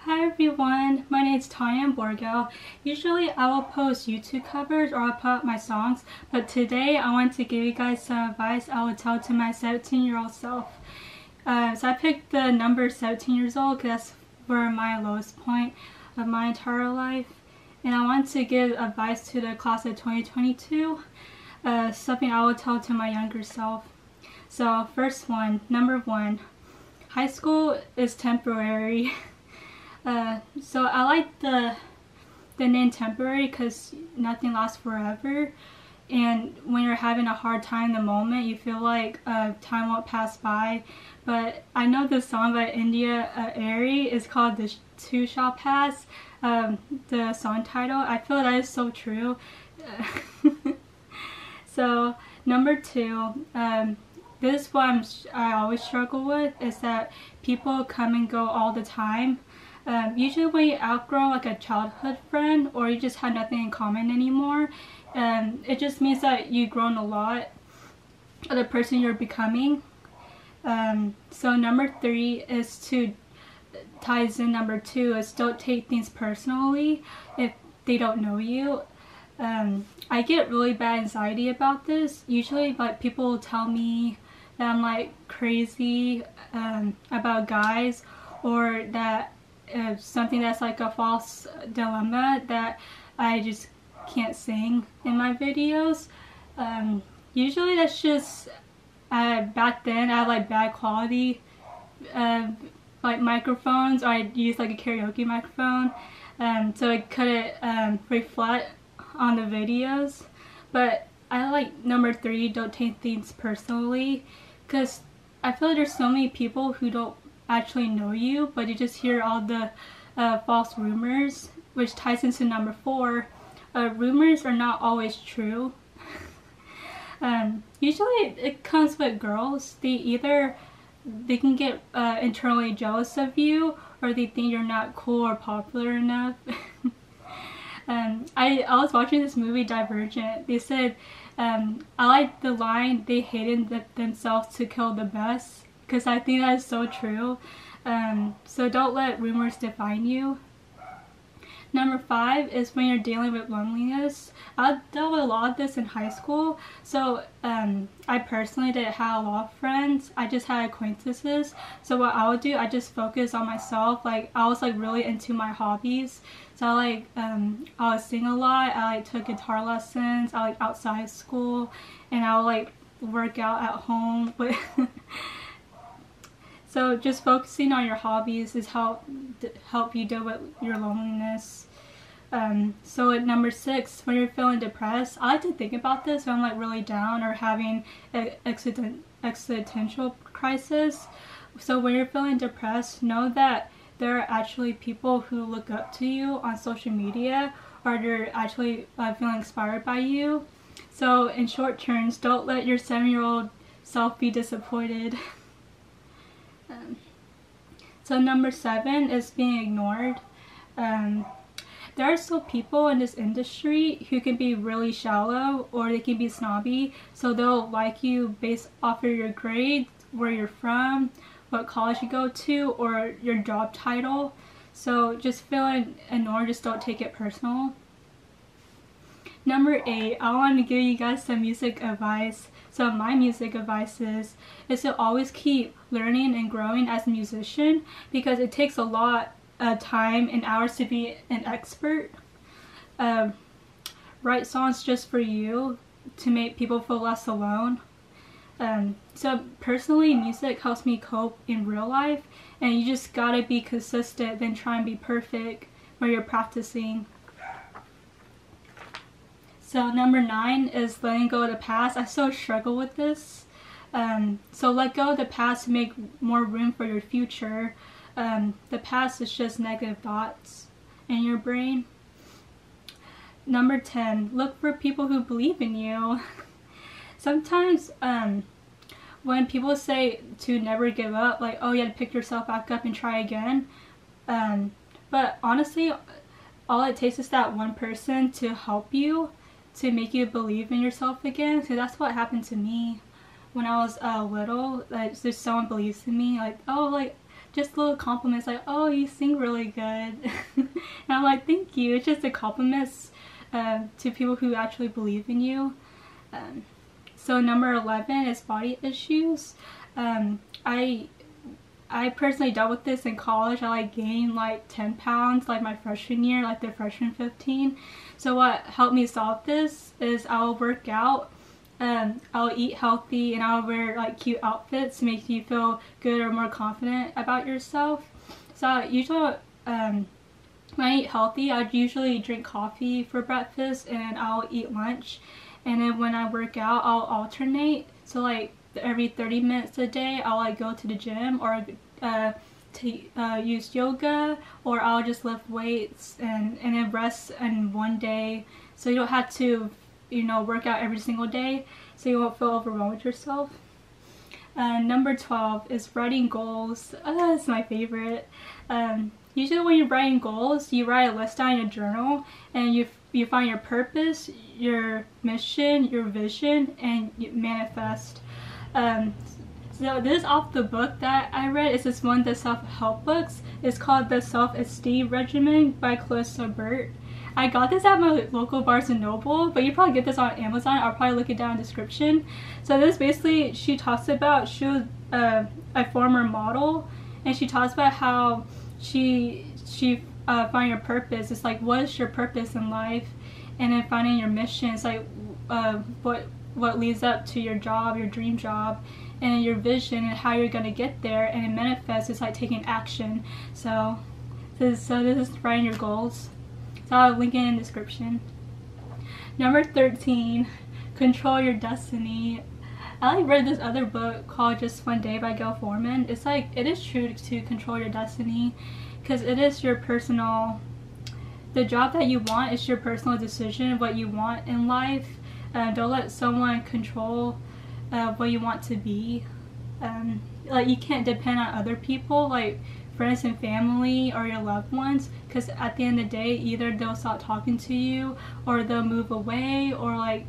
Hi everyone, my name is Tanya Borgo. Usually I will post YouTube covers or I'll put up my songs, but today I want to give you guys some advice I would tell to my 17-year-old self. So I picked the number 17 years old because that's where my lowest point of my entire life. And I want to give advice to the class of 2022, something I would tell to my younger self. So first one, number 1, high school is temporary. So I like the name temporary because nothing lasts forever, and when you're having a hard time in the moment you feel like time won't pass by. But I know this song by India Airy is called "This Too Shall Pass," the song title. I feel that is so true. So number 2, this is what I always struggle with, is that people come and go all the time. Usually when you outgrow like a childhood friend or you just have nothing in common anymore, it just means that you've grown a lot of the person you're becoming. So number 3 is ties in number 2 is don't take things personally if they don't know you. I get really bad anxiety about this. Usually like people will tell me that I'm like crazy about guys, or that something that's like a false dilemma that I just can't sing in my videos. Usually that's just back then I had like bad quality like microphones, or I used like a karaoke microphone, so it couldn't reflect on the videos. But I like number 3, don't take things personally, because I feel like there's so many people who don't actually know you, but you just hear all the false rumors, which ties into number 4. Rumors are not always true. Usually it comes with girls. They can get internally jealous of you, or they think you're not cool or popular enough. I was watching this movie Divergent. They said, I like the line, they hated themselves to kill the best, because I think that is so true. So don't let rumors define you. Number 5 is when you're dealing with loneliness. I dealt with a lot of this in high school. So I personally didn't have a lot of friends. I just had acquaintances. So what I would do, I just focus on myself. Like I was like really into my hobbies. So I would sing a lot. I like took guitar lessons. I like outside school, and I would like work out at home. But so just focusing on your hobbies is help you deal with your loneliness. So at number 6, when you're feeling depressed, I like to think about this when I'm like really down or having an existential crisis. So when you're feeling depressed, know that there are actually people who look up to you on social media, or they're actually feeling inspired by you. So in short terms, don't let your 7-year-old self be disappointed. So number 7 is being ignored. There are still people in this industry who can be really shallow, or they can be snobby. So they'll like you based off of your grades, where you're from, what college you go to, or your job title. So just feeling ignored, just don't take it personal. Number 8, I want to give you guys some music advice. So my music advice is to always keep learning and growing as a musician, because it takes a lot of time and hours to be an expert. Write songs just for you to make people feel less alone. So personally, music helps me cope in real life, and you just gotta be consistent than try and be perfect when you're practicing. So number 9 is letting go of the past. I still struggle with this. So let go of the past to make more room for your future. The past is just negative thoughts in your brain. Number 10, look for people who believe in you. Sometimes when people say to never give up, like, oh, you have to pick yourself back up and try again. But honestly, all it takes is that one person to help you, to make you believe in yourself again. So that's what happened to me when I was little. Like, just someone believes in me, like, oh, like just little compliments like, oh, you sing really good. And I'm like, thank you. It's just the compliments to people who actually believe in you. So number 11 is body issues. I personally dealt with this in college. I like gained like 10 pounds like my freshman year, like the freshman 15. So what helped me solve this is I'll work out, I'll eat healthy, and I'll wear like cute outfits to make you feel good or more confident about yourself. So usually when I eat healthy, I'd usually drink coffee for breakfast and I'll eat lunch. And then when I work out, I'll alternate. So like every 30 minutes a day, I'll like go to the gym or use yoga, or I'll just lift weights and then rest in one day. So you don't have to, you know, work out every single day, so you won't feel overwhelmed with yourself. Number 12 is writing goals. That's my favorite. Usually when you're writing goals, you write a list down in a journal, and you find your purpose, your mission, your vision, and you manifest. So this is off the book that I read. It's this one of the self-help books. It's called the Self-Esteem Regime by Clarissa Burt. I got this at my local Barnes & Noble, but you probably get this on Amazon. I'll probably link it down in the description. So this basically, she talks about, she was a former model, and she talks about how she find your purpose. It's like, what is your purpose in life? And then finding your mission. It's like what leads up to your job, your dream job, and your vision and how you're gonna get there. And it manifests. It's like taking action. So this is writing your goals. So I'll link it in the description. Number 13, control your destiny. I like read this other book called Just One Day by Gale Forman. It's like, it is true to control your destiny, because it is your personal, the job that you want is your personal decision of what you want in life. Don't let someone control what you want to be. Like, you can't depend on other people, like friends and family or your loved ones, because at the end of the day, either they'll stop talking to you, or they'll move away, or like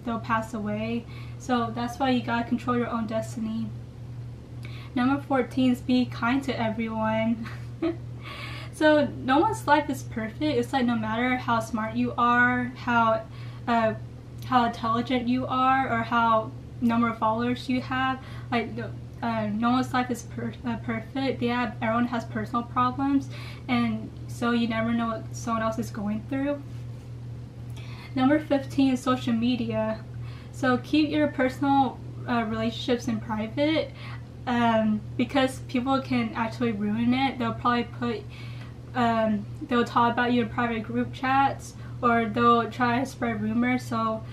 they'll pass away. So that's why you gotta control your own destiny. Number 14 is be kind to everyone. So no one's life is perfect. It's like, no matter how smart you are, how intelligent you are, or how number of followers you have, like no one's life is perfect. Everyone has personal problems, and so you never know what someone else is going through. Number 15 is social media. So keep your personal relationships in private, because people can actually ruin it. They'll probably put they'll talk about you in private group chats, or they'll try to spread rumors. So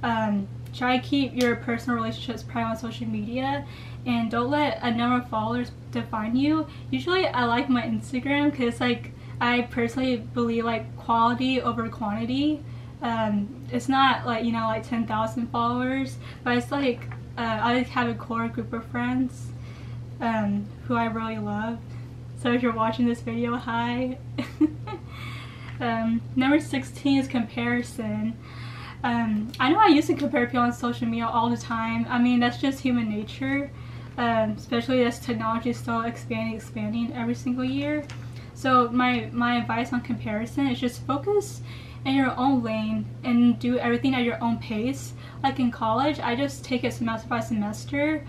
try to keep your personal relationships private on social media, and don't let a number of followers define you. Usually I like my Instagram because, like, I personally believe like quality over quantity. It's not like, you know, like 10,000 followers, but it's like I just have a core group of friends who I really love. So if you're watching this video, hi. Number 16 is comparison. I know I used to compare people on social media all the time. I mean, that's just human nature, especially as technology is still expanding every single year. So my advice on comparison is just focus in your own lane and do everything at your own pace. Like in college, I just take it semester by semester,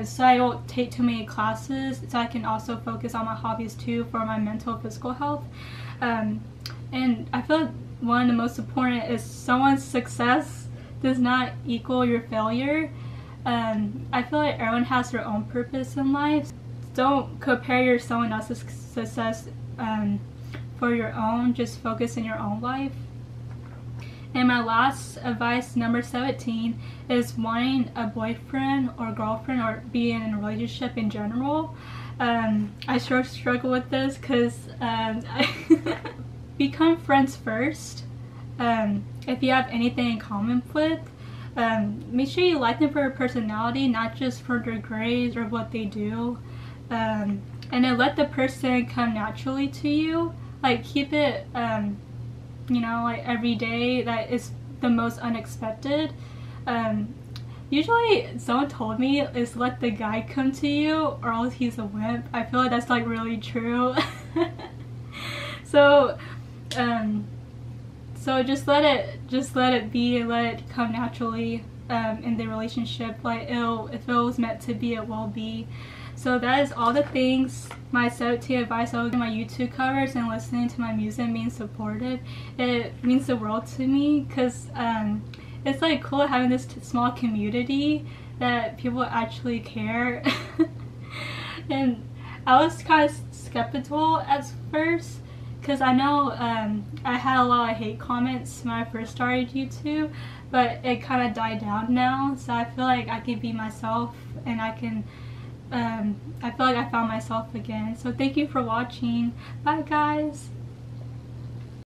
so I don't take too many classes, so I can also focus on my hobbies too for my mental and physical health. And I feel like one of the most important is someone's success does not equal your failure. I feel like everyone has their own purpose in life. Don't compare your someone else's success for your own. Just focus in your own life. And my last advice, number 17, is wanting a boyfriend or girlfriend, or being in a relationship in general. I sure struggle with this because become friends first. If you have anything in common with, make sure you like them for their personality, not just for their grades or what they do. And then let the person come naturally to you. Like, keep it, you know, like every day that is the most unexpected. usually someone told me is let the guy come to you or else he's a wimp. I feel like that's like really true. So so just let it be and let it come naturally in the relationship. Like if it was meant to be, it will be. So that is all the things, my 17 advice I would give my YouTube covers, and listening to my music and being supportive. It means the world to me because it's like cool having this small community that people actually care. And I was kind of skeptical at first because I know I had a lot of hate comments when I first started YouTube, but it kind of died down now, so I feel like I can be myself and I can I feel like I found myself again. So thank you for watching. Bye guys.